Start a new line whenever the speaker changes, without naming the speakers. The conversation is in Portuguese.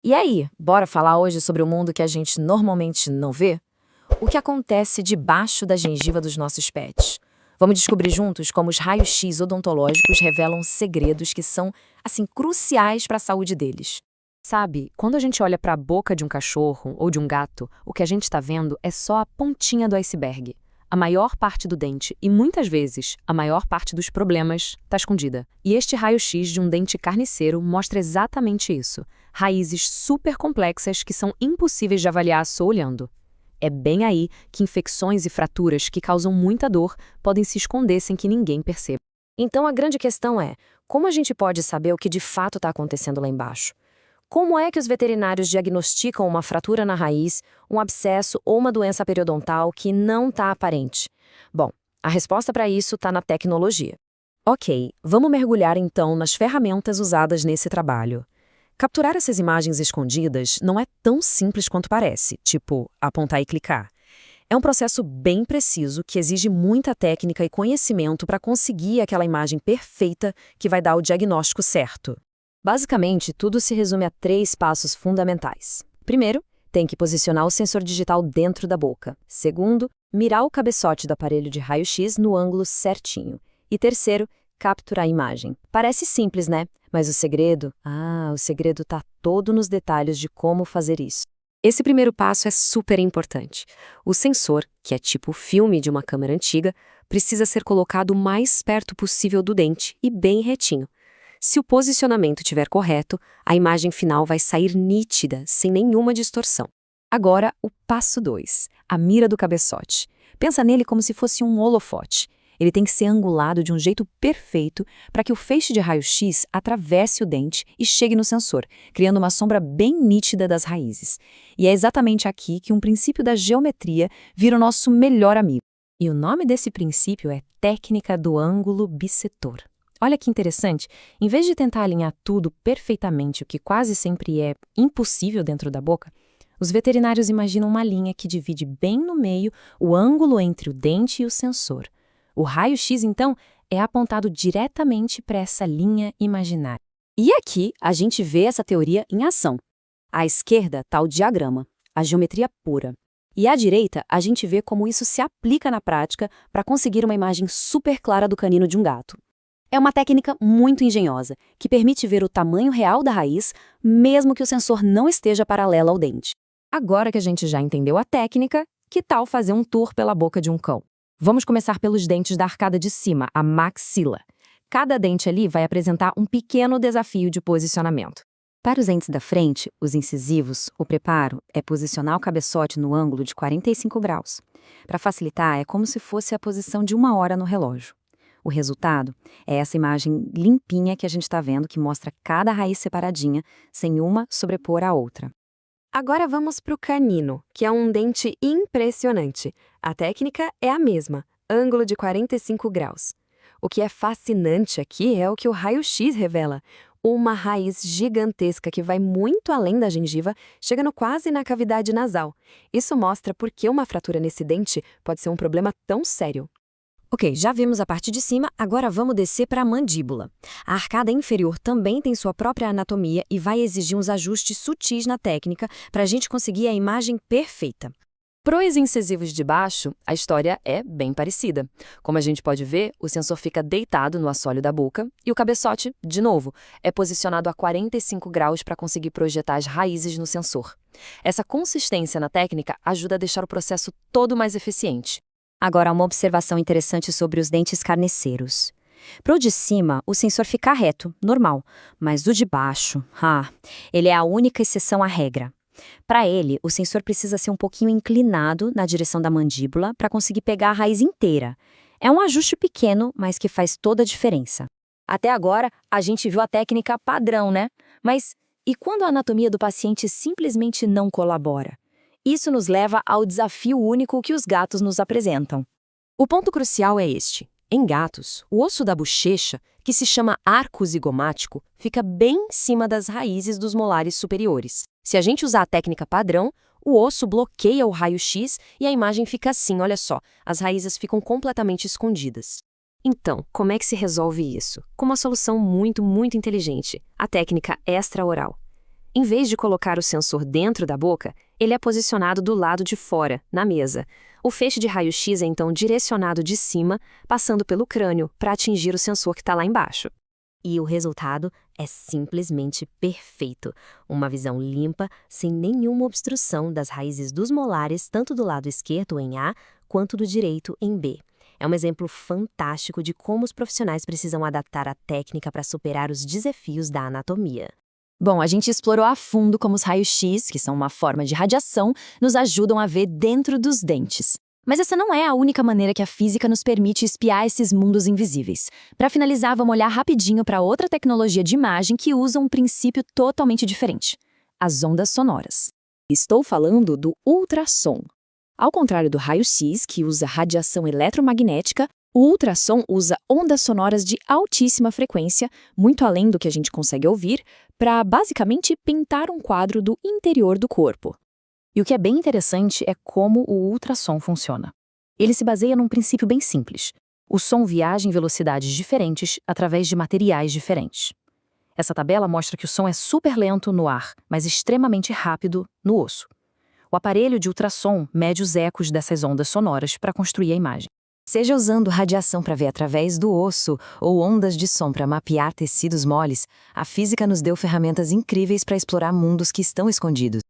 E aí, bora falar hoje sobre o mundo que a gente normalmente não vê? O que acontece debaixo da gengiva dos nossos pets? Vamos descobrir juntos como os raios-x odontológicos revelam segredos que são, assim, cruciais para a saúde deles. Sabe, quando a gente olha para a boca de um cachorro ou de um gato, o que a gente está vendo é só a pontinha do iceberg. A maior parte do dente e, muitas vezes, a maior parte dos problemas está escondida. E este raio-x de um dente carniceiro mostra exatamente isso. Raízes super complexas que são impossíveis de avaliar só olhando. É bem aí que infecções e fraturas que causam muita dor podem se esconder sem que ninguém perceba. Então a grande questão é, como a gente pode saber o que de fato está acontecendo lá embaixo? Como é que os veterinários diagnosticam uma fratura na raiz, um abscesso ou uma doença periodontal que não está aparente? Bom, a resposta para isso está na tecnologia. Ok, vamos mergulhar então nas ferramentas usadas nesse trabalho. Capturar essas imagens escondidas não é tão simples quanto parece, tipo apontar e clicar. É um processo bem preciso que exige muita técnica e conhecimento para conseguir aquela imagem perfeita que vai dar o diagnóstico certo. Basicamente, tudo se resume a 3 passos fundamentais. Primeiro, tem que posicionar o sensor digital dentro da boca. Segundo, mirar o cabeçote do aparelho de raio-x no ângulo certinho. E terceiro, capturar a imagem. Parece simples, né? Mas o segredo está todo nos detalhes de como fazer isso. Esse primeiro passo é super importante. O sensor, que é tipo o filme de uma câmera antiga, precisa ser colocado o mais perto possível do dente e bem retinho. Se o posicionamento estiver correto, a imagem final vai sair nítida, sem nenhuma distorção. Agora, o passo 2, a mira do cabeçote. Pensa nele como se fosse um holofote. Ele tem que ser angulado de um jeito perfeito para que o feixe de raio-x atravesse o dente e chegue no sensor, criando uma sombra bem nítida das raízes. E é exatamente aqui que um princípio da geometria vira o nosso melhor amigo. E o nome desse princípio é técnica do ângulo bissetor. Olha que interessante, em vez de tentar alinhar tudo perfeitamente, o que quase sempre é impossível dentro da boca, os veterinários imaginam uma linha que divide bem no meio o ângulo entre o dente e o sensor. O raio-x, então, é apontado diretamente para essa linha imaginária. E aqui a gente vê essa teoria em ação. À esquerda está o diagrama, a geometria pura. E à direita, a gente vê como isso se aplica na prática para conseguir uma imagem super clara do canino de um gato. É uma técnica muito engenhosa, que permite ver o tamanho real da raiz, mesmo que o sensor não esteja paralelo ao dente. Agora que a gente já entendeu a técnica, que tal fazer um tour pela boca de um cão? Vamos começar pelos dentes da arcada de cima, a maxila. Cada dente ali vai apresentar um pequeno desafio de posicionamento. Para os dentes da frente, os incisivos, o preparo é posicionar o cabeçote no ângulo de 45 graus. Para facilitar, é como se fosse a posição de 1 hora no relógio. O resultado é essa imagem limpinha que a gente está vendo, que mostra cada raiz separadinha, sem uma sobrepor a outra. Agora vamos para o canino, que é um dente impressionante. A técnica é a mesma, ângulo de 45 graus. O que é fascinante aqui é o que o raio-x revela. Uma raiz gigantesca que vai muito além da gengiva, chegando quase na cavidade nasal. Isso mostra por que uma fratura nesse dente pode ser um problema tão sério. Ok, já vimos a parte de cima, agora vamos descer para a mandíbula. A arcada inferior também tem sua própria anatomia e vai exigir uns ajustes sutis na técnica para a gente conseguir a imagem perfeita. Para os incisivos de baixo, a história é bem parecida. Como a gente pode ver, o sensor fica deitado no assoalho da boca e o cabeçote, de novo, é posicionado a 45 graus para conseguir projetar as raízes no sensor. Essa consistência na técnica ajuda a deixar o processo todo mais eficiente. Agora, uma observação interessante sobre os dentes carniceiros. Para o de cima, o sensor fica reto, normal, mas o de baixo, ele é a única exceção à regra. Para ele, o sensor precisa ser um pouquinho inclinado na direção da mandíbula para conseguir pegar a raiz inteira. É um ajuste pequeno, mas que faz toda a diferença. Até agora, a gente viu a técnica padrão, né? Mas e quando a anatomia do paciente simplesmente não colabora? Isso nos leva ao desafio único que os gatos nos apresentam. O ponto crucial é este. Em gatos, o osso da bochecha, que se chama arco zigomático, fica bem em cima das raízes dos molares superiores. Se a gente usar a técnica padrão, o osso bloqueia o raio-x e a imagem fica assim, olha só, as raízes ficam completamente escondidas. Então, como é que se resolve isso? Com uma solução muito inteligente, a técnica extraoral.
Em vez de colocar o sensor dentro da boca, ele é posicionado do lado de fora, na mesa. O feixe de raio-x é então direcionado de cima, passando pelo crânio, para atingir o sensor que está lá embaixo.
E o resultado é simplesmente perfeito. Uma visão limpa, sem nenhuma obstrução das raízes dos molares, tanto do lado esquerdo em A, quanto do direito em B. É um exemplo fantástico de como os profissionais precisam adaptar a técnica para superar os desafios da anatomia. Bom, a gente explorou a fundo como os raios-x, que são uma forma de radiação, nos ajudam a ver dentro dos dentes. Mas essa não é a única maneira que a física nos permite espiar esses mundos invisíveis. Para finalizar, vamos olhar rapidinho para outra tecnologia de imagem que usa um princípio totalmente diferente: as ondas sonoras. Estou falando do ultrassom. Ao contrário do raio-x, que usa radiação eletromagnética, o ultrassom usa ondas sonoras de altíssima frequência, muito além do que a gente consegue ouvir, para basicamente pintar um quadro do interior do corpo. E o que é bem interessante é como o ultrassom funciona. Ele se baseia num princípio bem simples. O som viaja em velocidades diferentes através de materiais diferentes. Essa tabela mostra que o som é super lento no ar, mas extremamente rápido no osso. O aparelho de ultrassom mede os ecos dessas ondas sonoras para construir a imagem. Seja usando radiação para ver através do osso ou ondas de som para mapear tecidos moles, a física nos deu ferramentas incríveis para explorar mundos que estão escondidos.